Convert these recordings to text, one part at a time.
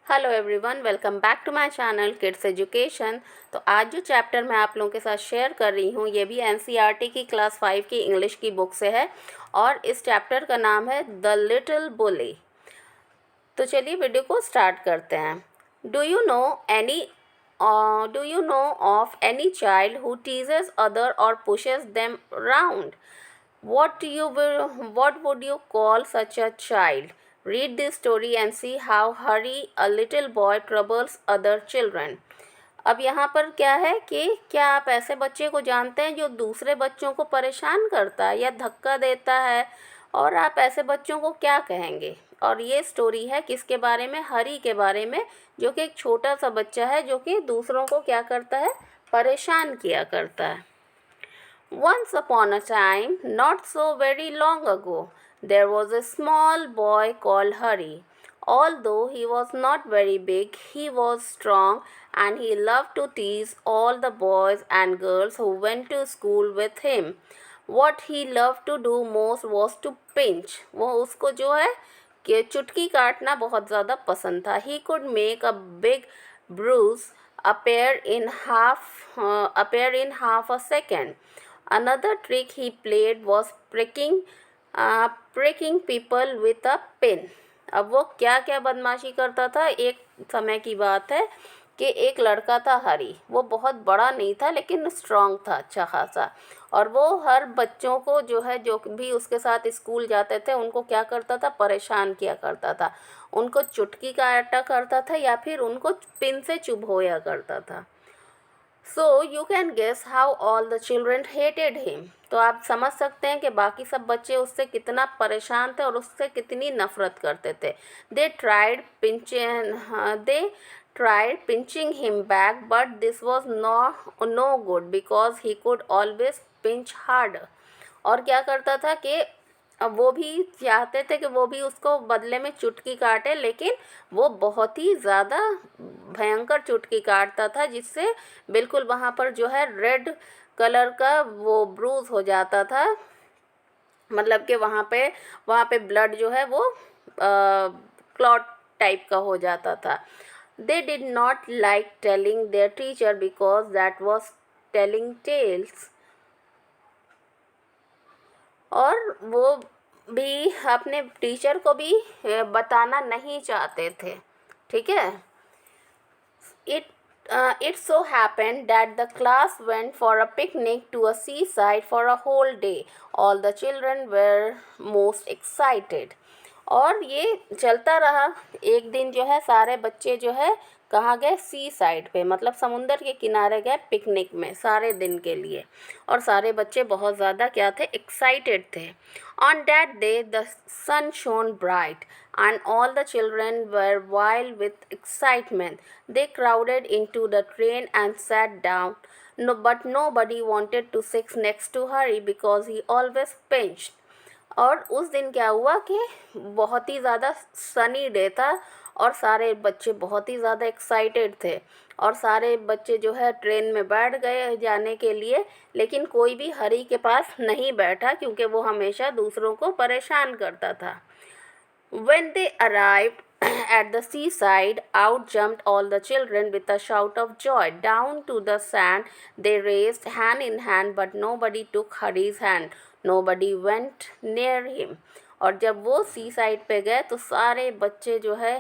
Hello everyone, welcome back to my channel kids education. तो आज जो चैप्टर मैं आप लोगों के साथ शेयर कर रही हूँ ये भी एनसीईआरटी की क्लास 5 की इंग्लिश की बुक से है और इस चैप्टर का नाम है द लिटिल बुली। तो चलिए वीडियो को स्टार्ट करते हैं। Do you know any do you know of any child who teases other or pushes them around? What would you call such a child? Read this story and see how Hari, a little boy, troubles other children. अब यहाँ पर क्या है कि क्या आप ऐसे बच्चे को जानते हैं जो दूसरे बच्चों को परेशान करता है या धक्का देता है, और आप ऐसे बच्चों को क्या कहेंगे? और ये स्टोरी है किसके बारे में? हरी के बारे में, जो कि एक छोटा सा बच्चा है जो कि दूसरों को क्या करता है? परेशान किया करता है। Once upon a time, not so very long ago, there was a small boy called Hari. Although he was not very big, he was strong and he loved to tease all the boys and girls who went to school with him. What he loved to do most was to pinch. वो उसको जो है कि चुटकी काटना बहुत ज़्यादा पसंद था. He could make a big bruise appear in half a second. Another trick he played was pricking people with a pin. अब वो क्या क्या बदमाशी करता था? एक समय की बात है कि एक लड़का था हरी, वो बहुत बड़ा नहीं था लेकिन स्ट्रांग था अच्छा खासा, और वो हर बच्चों को जो है जो भी उसके साथ स्कूल जाते थे उनको क्या करता था? परेशान किया करता था, उनको चुटकी काटा करता था या फिर उनको पिन से चुभोया करता था। So you can guess how all the children hated him. तो आप समझ सकते हैं कि बाकी सब बच्चे उससे कितना परेशान थे और उससे कितनी नफरत करते थे। They tried pinching him back but this was no good because he could always pinch hard. और क्या करता था कि अब वो भी चाहते थे कि वो भी उसको बदले में चुटकी काटे, लेकिन वो बहुत ही ज़्यादा भयंकर चुटकी काटता था जिससे बिल्कुल वहाँ पर जो है रेड कलर का वो ब्रूज हो जाता था, मतलब कि वहाँ पे ब्लड जो है वो क्लॉट टाइप का हो जाता था। They did not like telling their teacher because that was telling tales. और वो भी अपने टीचर को भी बताना नहीं चाहते थे। ठीक है। It so happened that the class went for a picnic to a seaside for a whole day. All the children were most excited. और ये चलता रहा। एक दिन जो है सारे बच्चे जो है कहाँ गए? सी साइड पे, मतलब समुंदर के किनारे गए पिकनिक में सारे दिन के लिए, और सारे बच्चे बहुत ज़्यादा क्या थे? एक्साइटेड थे। On that day the sun shone bright and all the children were wild with excitement. They crowded into the train and sat down. No, but nobody wanted to sit next to Harry because he always pinched. और उस दिन क्या हुआ कि बहुत ही ज़्यादा sunny day था और सारे बच्चे बहुत ही ज़्यादा एक्साइटेड थे, और सारे बच्चे जो है ट्रेन में बैठ गए जाने के लिए, लेकिन कोई भी हरी के पास नहीं बैठा क्योंकि वो हमेशा दूसरों को परेशान करता था। When they arrived at the seaside, out jumped all the children with a shout of joy. Down to the sand they raced hand in hand, but nobody took Hari's hand. Nobody went near him. और जब वो सी side पे गए तो सारे बच्चे जो है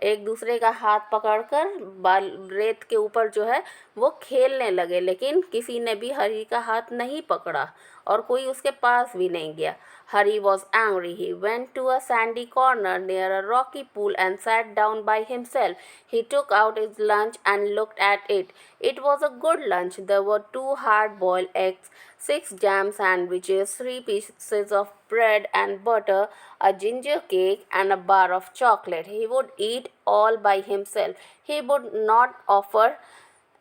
एक दूसरे का हाथ पकड़कर बाल रेत के ऊपर जो है वो खेलने लगे, लेकिन किसी ने भी हरी का हाथ नहीं पकड़ा और कोई उसके पास भी नहीं गया। Hari was angry. He went to a sandy corner near a rocky pool and sat down by himself. He took out his lunch and looked at it. It was a good lunch. There were 2 hard-boiled eggs, 6 jam sandwiches, 3 pieces of bread and butter, a ginger cake, and a bar of chocolate. He would eat all by himself. He would not offer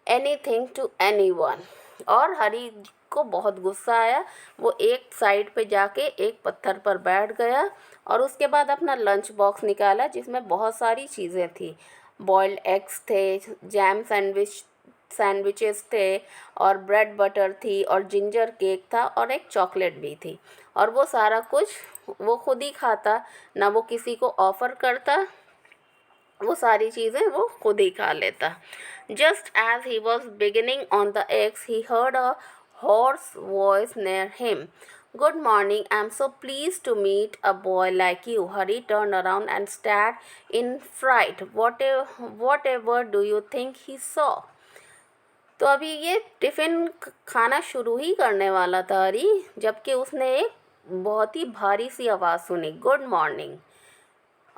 anything to anyone. और हरी को बहुत गुस्सा आया। वो एक side पे जाके एक पत्थर पर बैठ गया और उसके बाद अपना लंच बॉक्स निकाला जिसमें बहुत सारी चीज़ें थी। बॉइल्ड एग्स थे, जैम सैंडविचेस थे, और ब्रेड बटर थी, और जिंजर केक था, और एक चॉकलेट भी थी। और वो सारा कुछ वो खुद ही खाता, ना वो किसी को ऑफ़र करता, वो सारी चीज़ें वो खुद ही खा लेता। Just as he was beginning on the eggs he heard a hoarse voice near him. Good morning, I'm so pleased to meet a boy like you. Harry turned around and stared in fright. Whatever do you think he saw? तो अभी ये tiffin खाना शुरू ही करने वाला था हरी, जबकि उसने एक बहुत ही भारी सी आवाज़ सुनी, गुड मॉर्निंग,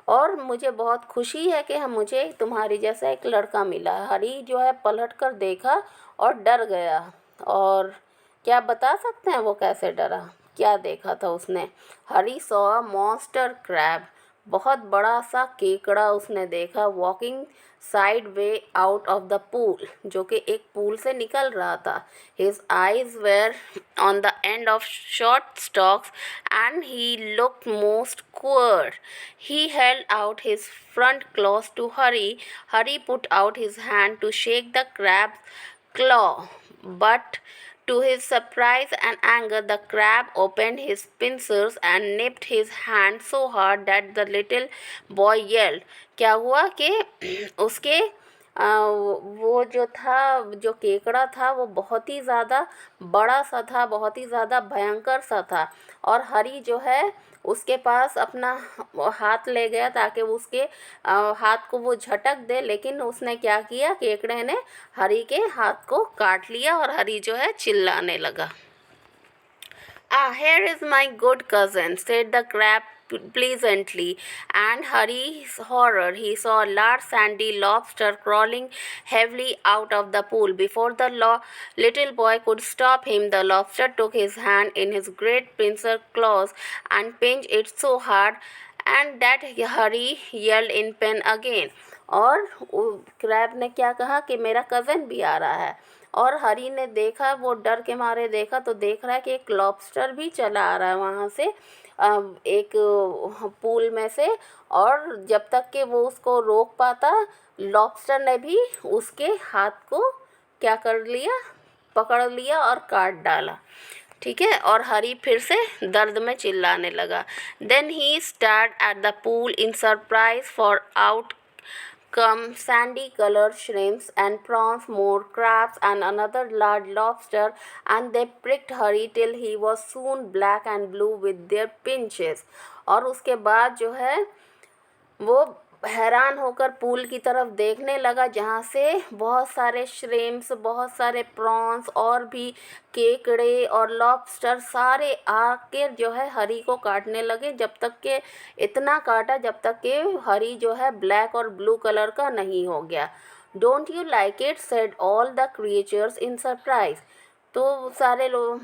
और मुझे बहुत खुशी है कि हम मुझे तुम्हारी जैसा एक लड़का मिला। हरी जो है पलट कर देखा और डर गया। और क्या बता सकते हैं वो कैसे डरा? क्या देखा था उसने? Harry saw a monster crab, बहुत बड़ा सा केकड़ा उसने देखा, walking sideways out of the pool, जो कि एक पूल से निकल रहा था। His eyes were on the end of short stalks and he looked most queer. He held out his front claws to Hurry. Hurry put out his hand to shake the crab's claw, but to his surprise and anger, the crab opened his pincers and nipped his hand so hard that the little boy yelled. क्या हुआ कि उसके वो जो था, जो केकड़ा था, वो बहुत ही ज़्यादा बड़ा सा था, बहुत ही ज़्यादा भयंकर सा था, और हरी जो है उसके पास अपना हाथ ले गया ताकि वो उसके हाथ को वो झटक दे, लेकिन उसने क्या किया, केकड़े ने हरी के हाथ को काट लिया और हरी जो है चिल्लाने लगा। Ah, here is my good cousin, said the crab pleasantly, and Hurry's horror, he saw a large sandy lobster crawling heavily out of the pool. Before the little boy could stop him, the lobster took his hand in his great pincer claws and pinched it so hard and that Hurry yelled in pain again. और crab ने क्या कहा कि मेरा cousin भी आ रहा है, और हरी ने देखा, वो डर के मारे देखा तो देख रहा है कि एक लॉबस्टर भी चला आ रहा है वहाँ से, एक पूल में से, और जब तक कि वो उसको रोक पाता, लॉबस्टर ने भी उसके हाथ को क्या कर लिया, पकड़ लिया और काट डाला। ठीक है, और हरी फिर से दर्द में चिल्लाने लगा। Then he stared at the pool in surprise for out come sandy colored shrimps and prawns, more crabs and another large lobster, and they pricked Hurry till he was soon black and blue with their pinches. और उसके बाद जो है वो हैरान होकर pool की तरफ देखने लगा, जहाँ से बहुत सारे श्रिम्प्स, बहुत सारे प्रॉन्स और भी केकड़े और लॉबस्टर सारे आके जो है हरी को काटने लगे, जब तक के इतना काटा जब तक कि हरी जो है ब्लैक और ब्लू कलर का नहीं हो गया। Don't you like it, said all the creatures in surprise. तो सारे लोग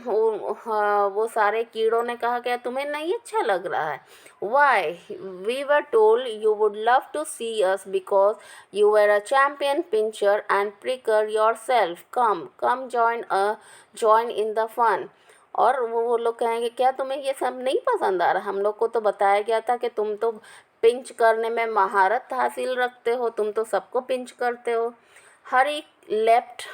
वो सारे कीड़ों ने कहा क्या तुम्हें नहीं अच्छा लग रहा है? Why, we were told you would love to see us because you were a champion pincher and pricker yourself, come come join in the fun. और वो लोग कहेंगे क्या तुम्हें ये सब नहीं पसंद आ रहा? हम लोग को तो बताया गया था कि तुम तो पिंच करने में महारत हासिल रखते हो, तुम तो सबको पिंच करते हो। हरी left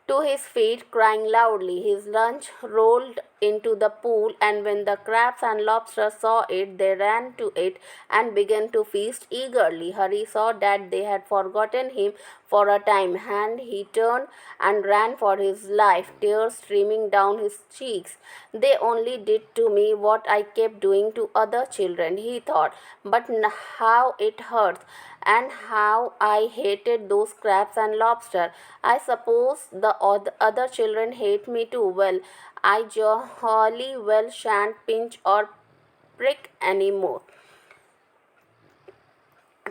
to his feet, crying loudly. His lunch rolled into the pool, and when the crabs and lobsters saw it, they ran to it and began to feast eagerly. Hurry saw that they had forgotten him for a time, and he turned and ran for his life, tears streaming down his cheeks. They only did to me what I kept doing to other children, he thought, but how it hurts, and how I hated those crabs and lobster. I suppose the other children hate me too. Well, I jolly well shan't pinch or prick anymore.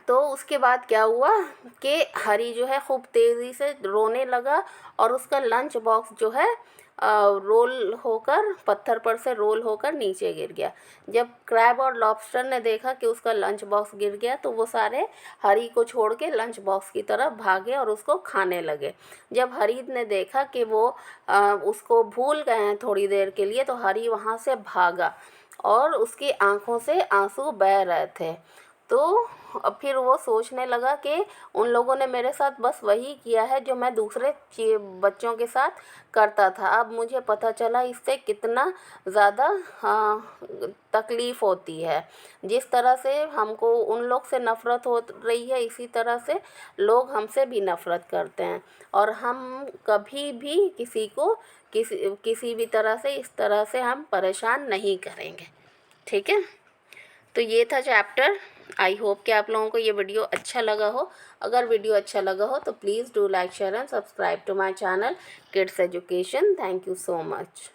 तो उसके बाद क्या हुआ कि हरी जो है खूब तेज़ी से रोने लगा, और उसका लंच बॉक्स जो है रोल होकर, पत्थर पर से रोल होकर नीचे गिर गया। जब क्रैब और लॉबस्टर ने देखा कि उसका लंच बॉक्स गिर गया, तो वो सारे हरी को छोड़ के लंच बॉक्स की तरफ भागे और उसको खाने लगे। जब हरी ने देखा कि वो उसको भूल गए हैं थोड़ी देर के लिए, तो हरी वहाँ से भागा और उसकी आँखों से आंसू बह रहे थे। तो फिर वो सोचने लगा कि उन लोगों ने मेरे साथ बस वही किया है जो मैं दूसरे बच्चों के साथ करता था। अब मुझे पता चला इससे कितना ज़्यादा तकलीफ़ होती है। जिस तरह से हमको उन लोग से नफ़रत हो रही है, इसी तरह से लोग हमसे भी नफ़रत करते हैं, और हम कभी भी किसी को किसी भी तरह से इस तरह से हम परेशान नहीं करेंगे। ठीक है, तो ये था चैप्टर। आई होप कि आप लोगों को ये वीडियो अच्छा लगा हो। अगर वीडियो अच्छा लगा हो तो please do like, share and subscribe to my channel kids education. Thank you so much.